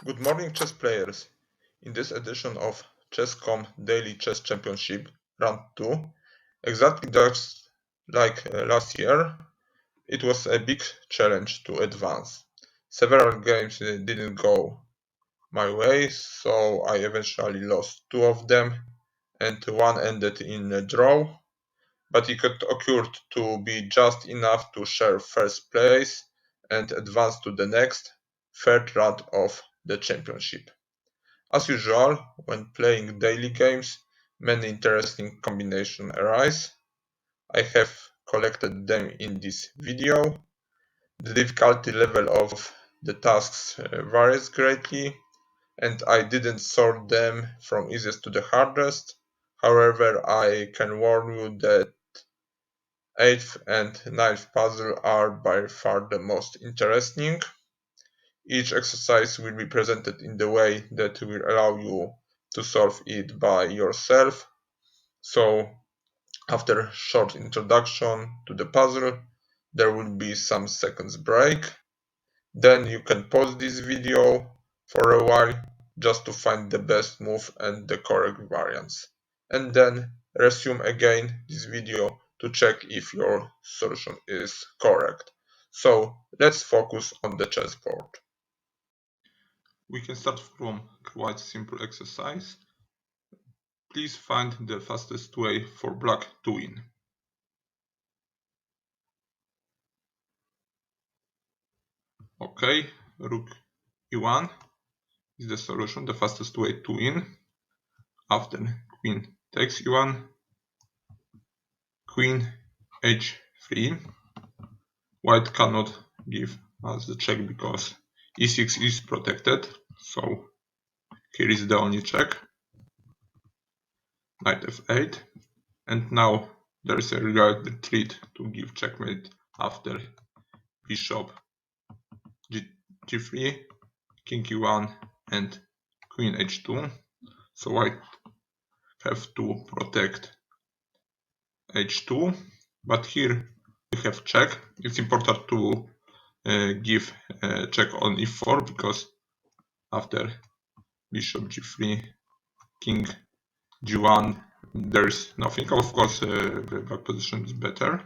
Good morning, chess players. In this edition of Chess.com Daily Chess Championship Round 2, exactly just like last year, it was a big challenge to advance. Several games didn't go my way, so I eventually lost two of them, and one ended in a draw, but it occurred to be just enough to share first place and advance to the next, third round of the championship. As usual, when playing daily games, many interesting combinations arise. I have collected them in this video. The difficulty level of the tasks varies greatly, and I didn't sort them from easiest to the hardest. However, I can warn you that 8th and 9th puzzle are by far the most interesting. Each exercise will be presented in the way that will allow you to solve it by yourself. So, after a short introduction to the puzzle, there will be some seconds break. Then you can pause this video for a while just to find the best move and the correct variants. And then resume again this video to check if your solution is correct. So let's focus on the chessboard. We can start from quite simple exercise. Please find the fastest way for black to win. Okay, rook e1 is the solution, the fastest way to win. After queen takes e1, queen h3. White cannot give us the check because e6 is protected, so here is the only check. Knight f8, and now there is a regard retreat to give checkmate after bishop g3, king e1 and queen h2. So white have to protect h2, but here we have check. It's important to give check on e4 because after bishop g3, king g1, there's nothing. Of course, the black position is better.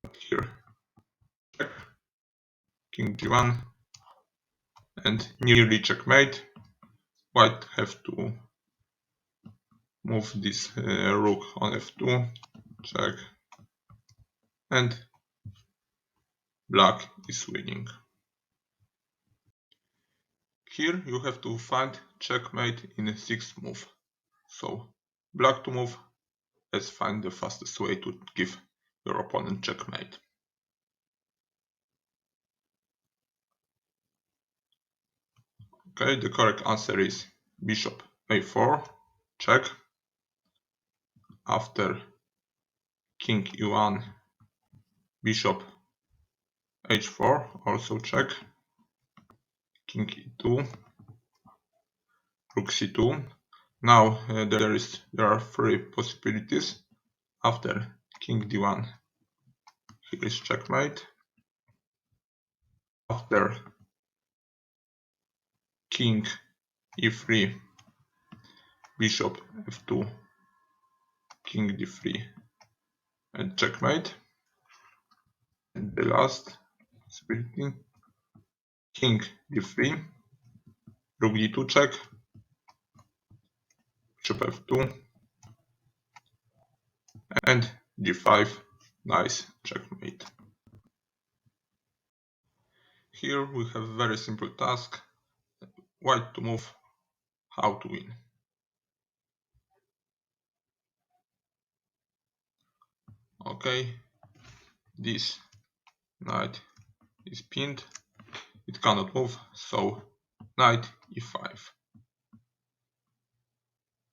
But here, check, king g1, and nearly checkmate. White have to move this rook on f2, check, and black is winning. Here you have to find checkmate in a sixth move. So black to move, let's find the fastest way to give your opponent checkmate. Okay, the correct answer is bishop a4, check. After king e1, bishop h4, also check. King e2, rook c2. Now there are three possibilities. After king d1, here is checkmate. After king e3, bishop f2, king d3, and checkmate. And the last possibility, king d3, rook d2 check, bishop f2, and g5, nice checkmate. Here we have a very simple task, white to move, how to win. Okay, this knight is pinned, it cannot move, so knight e5.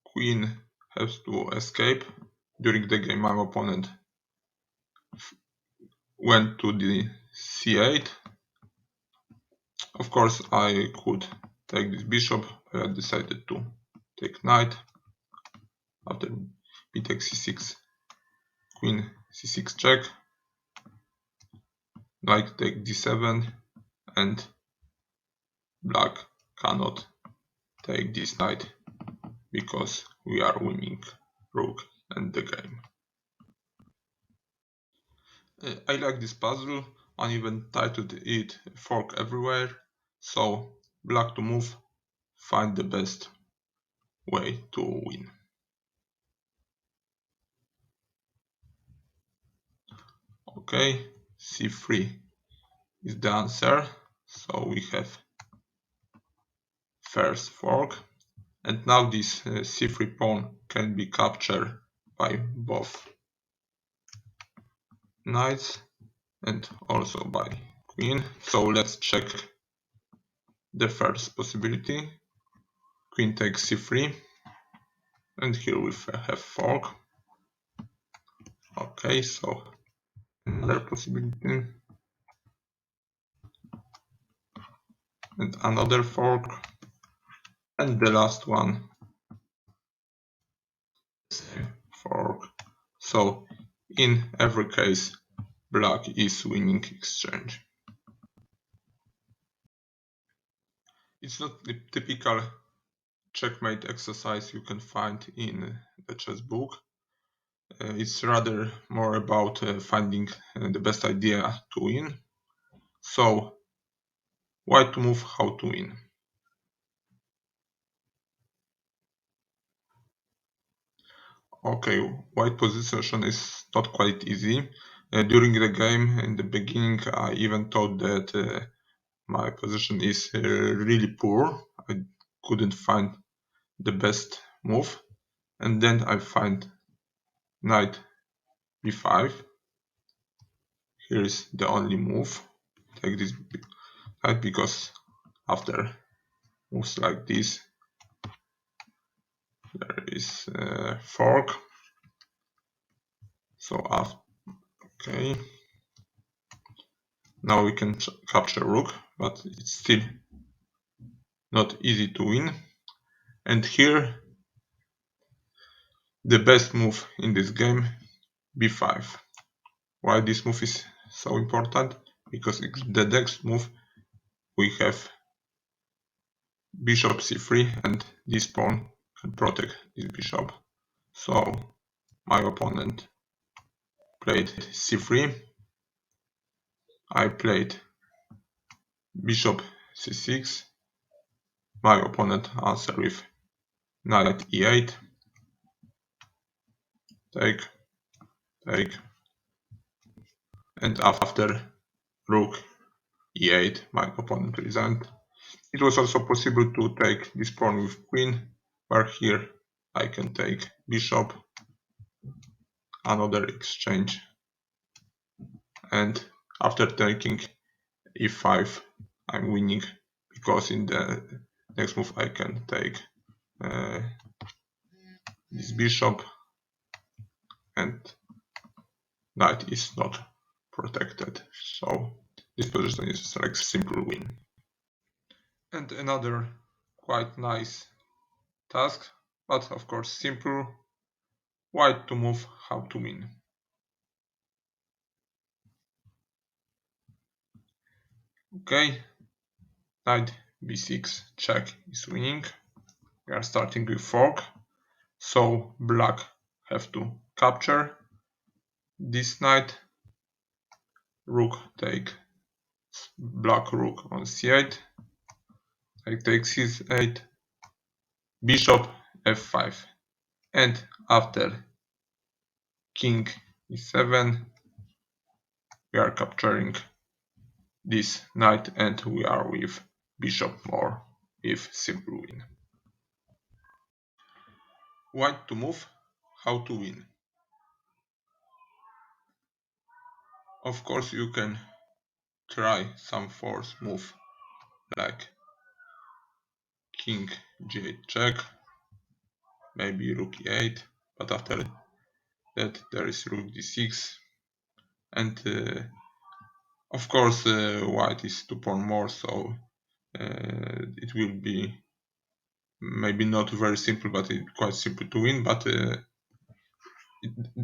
Queen has to escape. During the game, my opponent went to the c8. Of course, I could take this bishop, but I decided to take knight. After b takes c6, queen c6 check, knight take d7, and black cannot take this knight because we are winning rook and the game. I like this puzzle. I even titled it Fork Everywhere. So black to move, find the best way to win. Okay, c3 is the answer. So we have first fork. And now this c3 pawn can be captured by both knights and also by queen. So let's check the first possibility. Queen takes c3, and here we have fork. Okay, so another possibility and another fork, and the last one, same fork. So in every case, black is winning exchange. It's not the typical checkmate exercise you can find in the chess book. It's rather more about finding the best idea to win. So, why to move, how to win? Okay, white position is not quite easy. During the game, in the beginning, I even thought that my position is really poor. I couldn't find the best move, and then I find knight b5. Here is the only move. Take this knight because after moves like this, there is a fork. So okay, now we can capture rook, but it's still not easy to win. And here the best move in this game, b5. Why this move is so important? Because the next move we have bishop c3, and this pawn can protect this bishop. So my opponent played c3. I played bishop c6. My opponent answered with knight e8. Take, take. And after rook e8, my opponent resigned. It was also possible to take this pawn with queen, but here I can take bishop, another exchange, and after taking e5, I'm winning because in the next move I can take this bishop, and knight is not protected. So this position is like simple win. And another quite nice task, but of course simple. White to move, how to win. Okay, knight b6 check is winning. We are starting with fork, so black have to capture this knight. Rook take black rook on c8. I take c8, bishop f5, and after king e7, we are capturing this knight, and we are with bishop more with simple win. White to move, how to win. Of course you can try some force move like king g8 check, maybe rook e8, but after that there is rook d6, and of course white is 2 pawn more, so it will be maybe not very simple, but it's quite simple to win, but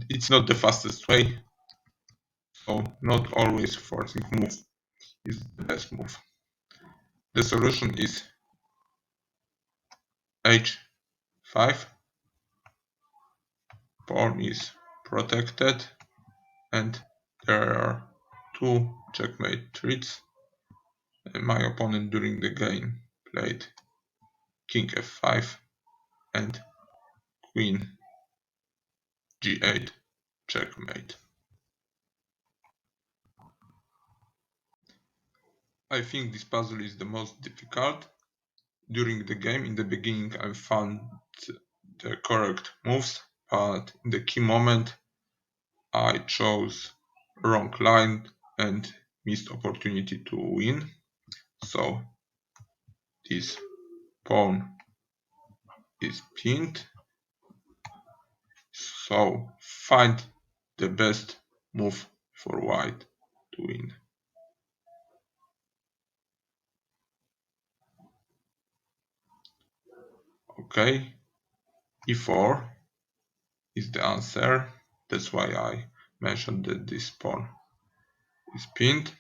it's not the fastest way, so not always forcing move is the best move. The solution is h5, pawn is protected, and there are two checkmate threats. My opponent during the game played king f5 and queen g8 checkmate. I think this puzzle is the most difficult. During the game, in the beginning, I found the correct moves, but in the key moment, I chose wrong line and missed opportunity to win. So this pawn is pinned. So find the best move for white to win. Okay, e4 is the answer. That's why I mentioned that this pawn is pinned.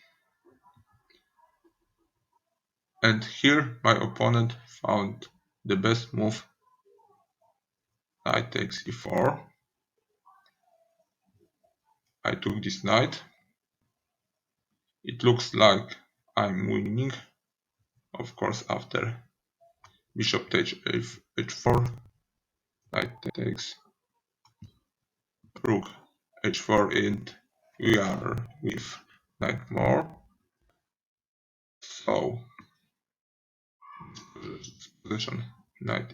And here my opponent found the best move. Knight takes e4. I took this knight. It looks like I'm winning. Of course, after bishop takes h4, knight takes rook h4, and we are with knight more. So position knight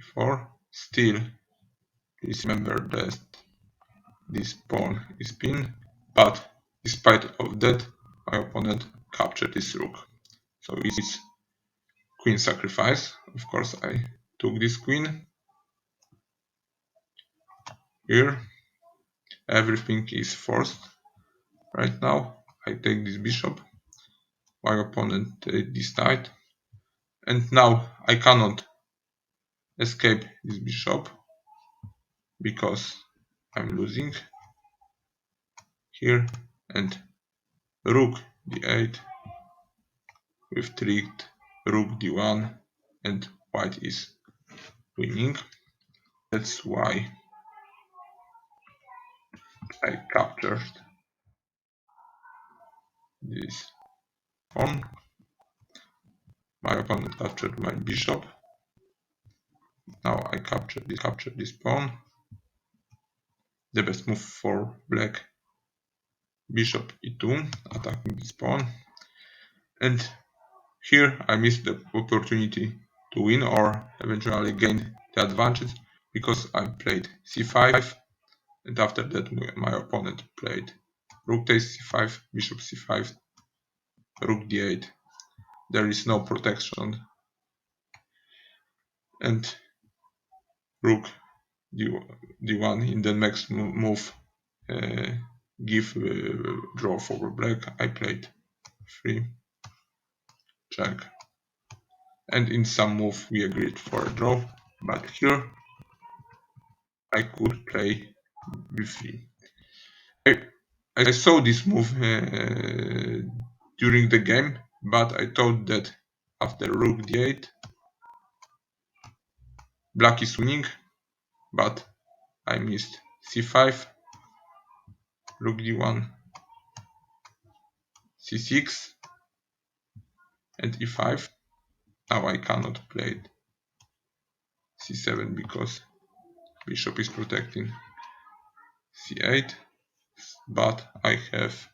e4. Still, please remember that this pawn is pinned, but despite of that, my opponent captured this rook. So it's queen sacrifice. Of course, I took this queen. Here, everything is forced. Right now, I take this bishop. My opponent takes this knight. And now I cannot escape this bishop because I'm losing here. And rook d8 with tricked rook d1, and white is winning. That's why I captured this pawn. My opponent captured my bishop. Now I captured this pawn. The best move for black, bishop e2, attacking this pawn. And here I missed the opportunity to win or eventually gain the advantage because I played c5, and after that my opponent played rook takes c5, bishop c5, rook d8. There is no protection, and rook d1 in the next move give draw for black. I played 3 check, and in some move we agreed for a draw, but here I could play b3. I saw this move during the game, but I thought that after rook d8 black is winning, but I missed c5, rook d1, c6, and e5. Now I cannot play c7 because bishop is protecting c8, but I have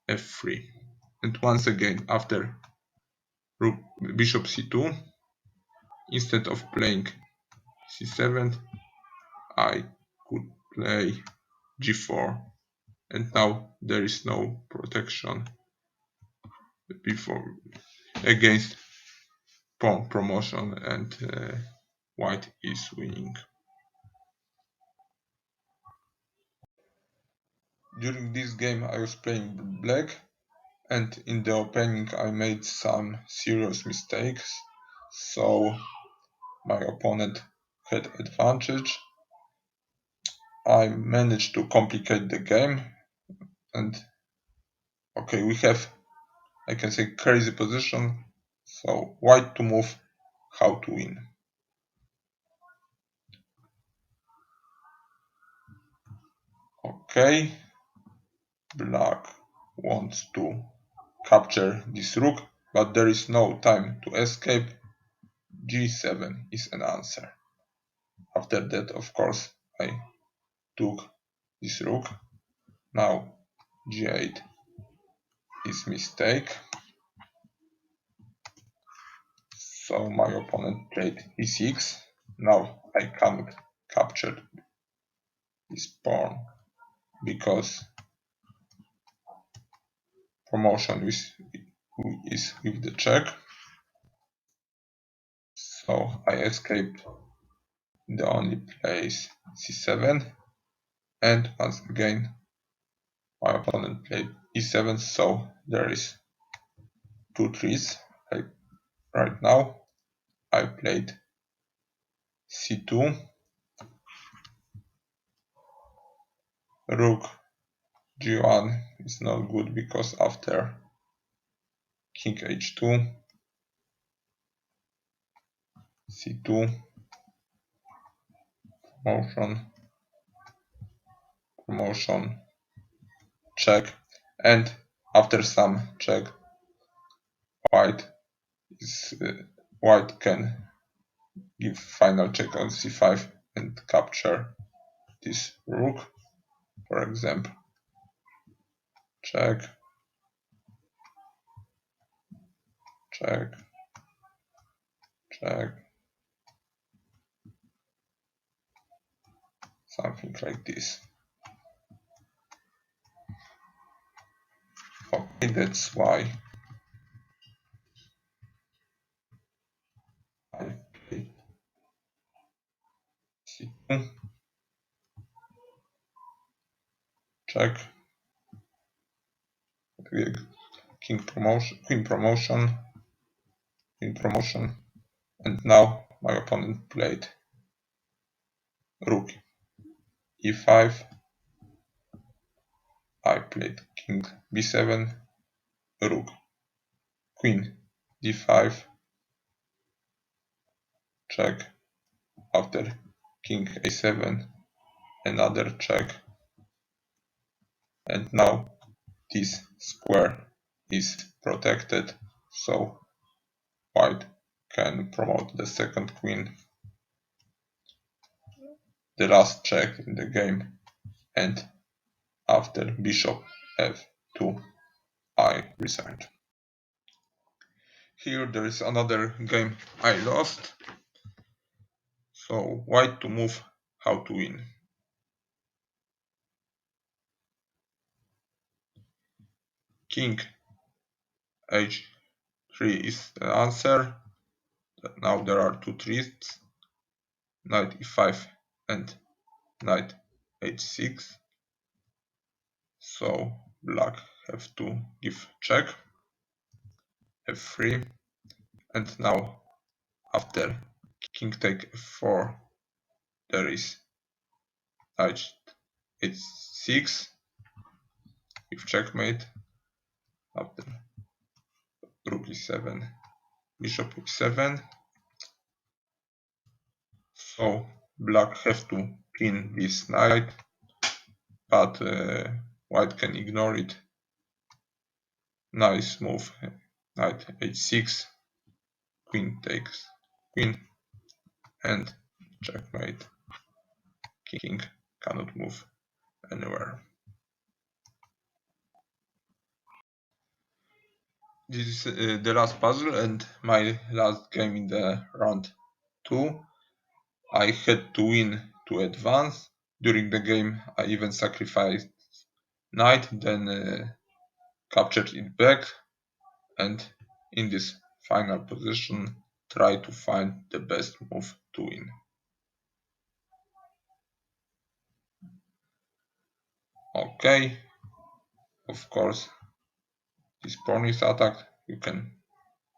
f3. And once again, after rook bishop c2, instead of playing c7, I could play g4, and now there is no protection before against pawn promotion, and white is winning. During this game I was playing black, and in the opening I made some serious mistakes, so my opponent had advantage. I managed to complicate the game, and okay, we have I can say crazy position. So white to move, how to win. Okay, black wants to capture this rook, but there is no time to escape. G7 is an answer. After that, of course, I took this rook. Now G8 is mistake. So my opponent played E6. Now I cannot capture this pawn because promotion is with the check. So I escaped the only place C7, and once again my opponent played E7, so there is 2 trees. Right now I played C2, rook G1 is not good because after king H2, C2, promotion, check, and after some check, white can give final check on C5 and capture this rook. For example, check, check, check, something like this. Okay, that's why I play C2, check, king promotion, queen promotion, and now my opponent played rook E5, I played king B7, rook, queen D5, check, after king A7, another check, and now this square is protected, so white can promote the second queen, the last check in the game, and after bishop F2 I resigned. Here there is another game I lost. So white to move, how to win. King H3 is the answer. Now there are 2 trees, knight E5 and knight H6. So black have to give check, F3, and now after king take F4 there is knight H6 with checkmate, after rook E7, bishop E7. So black have to pin this knight, but white can ignore it. Nice move, knight H6, queen takes queen, and checkmate. King cannot move anywhere. This is the last puzzle and my last game in the round 2. I had to win to advance. During the game I even sacrificed knight, then captured it back, and in this final position try to find the best move to win. Okay, of course this pawn is attacked, you can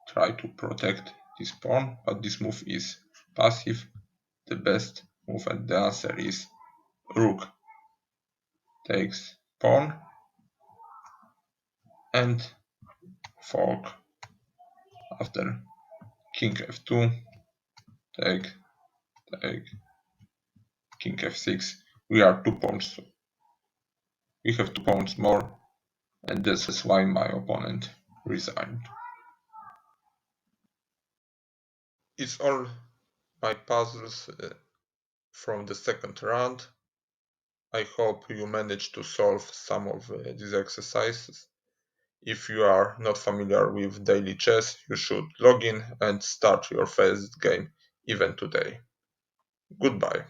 try to protect this pawn, but this move is passive. The best move and the answer is rook takes pawn, and fork. After king f2, take, take, king f6. We are 2 pawns. We have 2 pawns more, and this is why my opponent resigned. It's all my puzzles from the second round. I hope you managed to solve some of these exercises. If you are not familiar with daily chess, you should log in and start your first game even today. Goodbye.